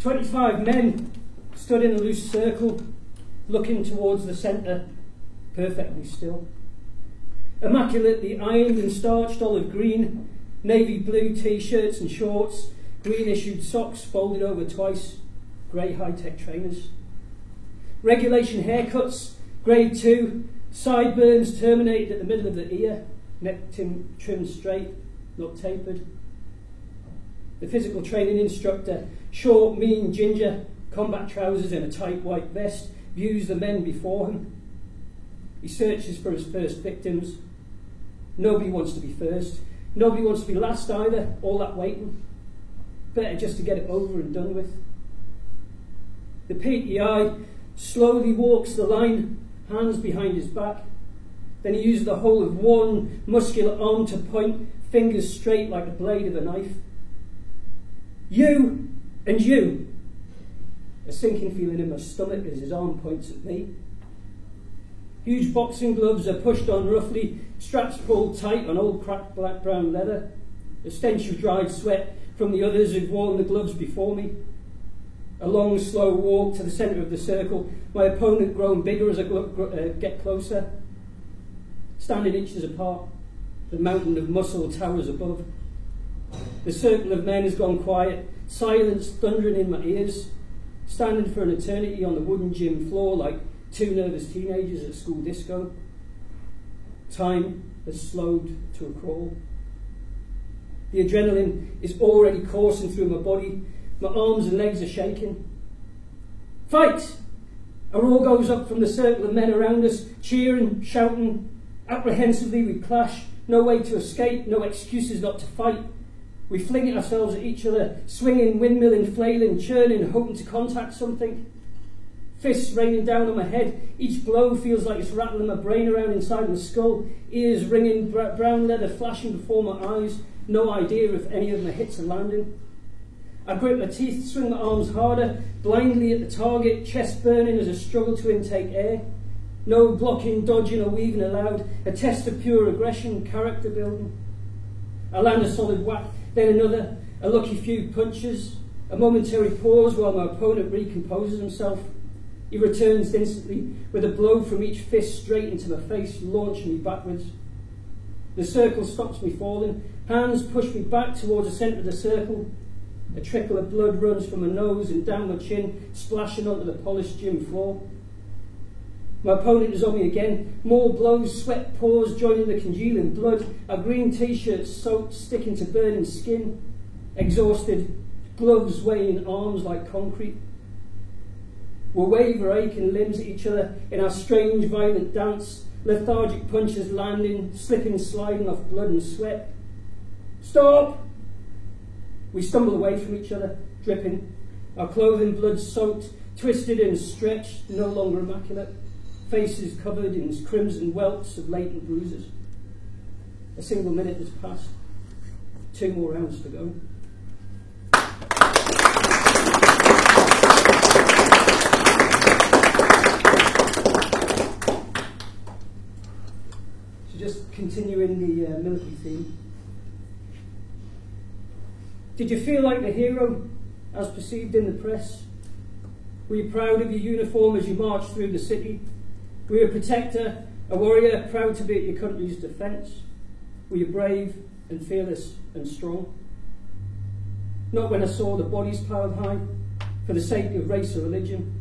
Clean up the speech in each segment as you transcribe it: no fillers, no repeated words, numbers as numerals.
25 men stood in a loose circle, looking towards the centre, perfectly still. Immaculately ironed and starched olive green, navy blue t-shirts and shorts, green issued socks folded over twice, grey high-tech trainers. Regulation haircuts, grade 2, sideburns terminated at the middle of the ear, neck trimmed straight, not tapered. The physical training instructor, short, mean ginger, combat trousers and a tight white vest, views the men before him. He searches for his first victims. Nobody wants to be first. Nobody wants to be last either, all that waiting. Better just to get it over and done with. The PTI slowly walks the line, hands behind his back. Then he uses the whole of one muscular arm to point, fingers straight like the blade of a knife. You and you. A sinking feeling in my stomach as his arm points at me. Huge boxing gloves are pushed on roughly, straps pulled tight on old cracked black brown leather. A stench of dried sweat from the others who've worn the gloves before me. A long, slow walk to the centre of the circle, my opponent growing bigger as I get closer. Standing inches apart, the mountain of muscle towers above. The circle of men has gone quiet, silence thundering in my ears, standing for an eternity on the wooden gym floor like two nervous teenagers at school disco. Time has slowed to a crawl. The adrenaline is already coursing through my body. My arms and legs are shaking. Fight! A roar goes up from the circle of men around us, cheering, shouting. Apprehensively we clash. No way to escape, no excuses not to fight. We fling at ourselves at each other, swinging, windmilling, flailing, churning, hoping to contact something. Fists raining down on my head. Each blow feels like it's rattling my brain around inside my skull. Ears ringing, brown leather flashing before my eyes. No idea if any of my hits are landing. I grip my teeth, swing my arms harder, blindly at the target, chest burning as I struggle to intake air. No blocking, dodging or weaving allowed. A test of pure aggression, character building. I land a solid whack, then another, a lucky few punches. A momentary pause while my opponent recomposes himself. He returns instantly with a blow from each fist straight into my face, launching me backwards. The circle stops me falling. Hands push me back towards the centre of the circle. A trickle of blood runs from my nose and down my chin, splashing onto the polished gym floor. My opponent is on me again. More blows, sweat pours, joining the congealing blood. Our green t-shirts soaked, sticking to burning skin. Exhausted, gloves weighing arms like concrete. We'll wave our aching limbs at each other in our strange, violent dance. Lethargic punches landing, slipping, sliding off blood and sweat. Stop! We stumble away from each other, dripping. Our clothing blood-soaked, twisted and stretched, no longer immaculate. Faces covered in crimson welts of latent bruises. A single minute has passed. 2 more rounds to go. So just continuing the military theme. Did you feel like the hero, as perceived in the press? Were you proud of your uniform as you marched through the city? Were you a protector, a warrior, proud to be at your country's defence? Were you brave and fearless and strong? Not when I saw the bodies piled high for the sake of race or religion.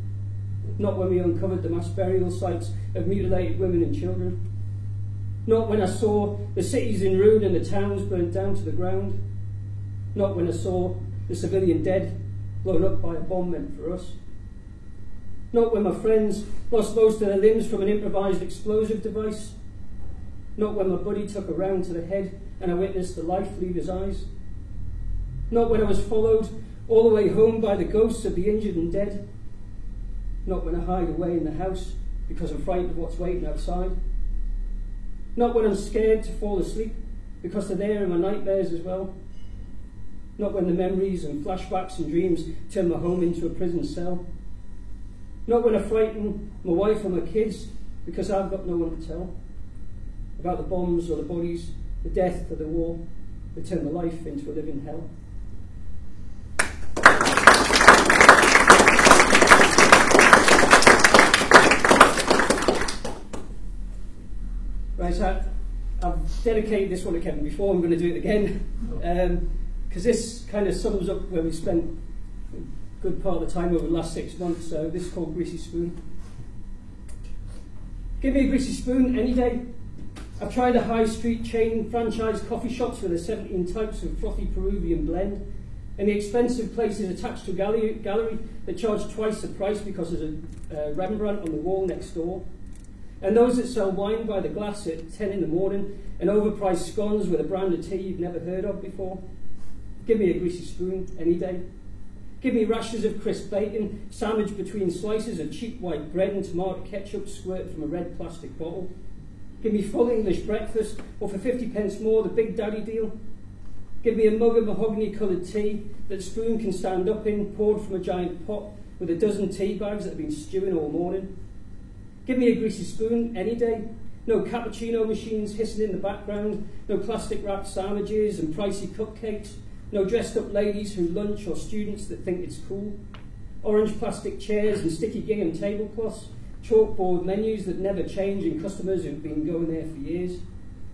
Not when we uncovered the mass burial sites of mutilated women and children. Not when I saw the cities in ruin and the towns burnt down to the ground. Not when I saw the civilian dead blown up by a bomb meant for us. Not when my friends lost most of their limbs from an improvised explosive device. Not when my buddy took a round to the head and I witnessed the life leave his eyes. Not when I was followed all the way home by the ghosts of the injured and dead. Not when I hide away in the house because I'm frightened of what's waiting outside. Not when I'm scared to fall asleep because they're there in my nightmares as well. Not when the memories and flashbacks and dreams turn my home into a prison cell. Not when I frighten my wife or my kids because I've got no one to tell about the bombs or the bodies, the death or the war that turn my life into a living hell. Right, so I've dedicated this one to Kevin before. I'm going to do it again because this kind of sums up where we spent a good part of the time over the last 6 months. So this is called Greasy Spoon. Give me a greasy spoon any day. I've tried a high street chain franchise coffee shops with their 17 types of frothy Peruvian blend, and the expensive places attached to a gallery that charge twice the price because there's a Rembrandt on the wall next door. And those that sell wine by the glass at 10 in the morning and overpriced scones with a brand of tea you've never heard of before. Give me a greasy spoon any day. Give me rashers of crisp bacon sandwiched between slices of cheap white bread and tomato ketchup squirted from a red plastic bottle. Give me full English breakfast, or for 50 pence more, the Big Daddy deal. Give me a mug of mahogany-coloured tea that the spoon can stand up in, poured from a giant pot with a dozen tea bags that have been stewing all morning. Give me a greasy spoon any day. No cappuccino machines hissing in the background, no plastic-wrapped sandwiches and pricey cupcakes, no dressed-up ladies who lunch or students that think it's cool, orange plastic chairs and sticky gingham tablecloths, chalkboard menus that never change and customers who've been going there for years.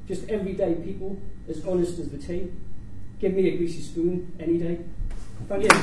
Just everyday people, as honest as the tea. Give me a greasy spoon any day. Thank you.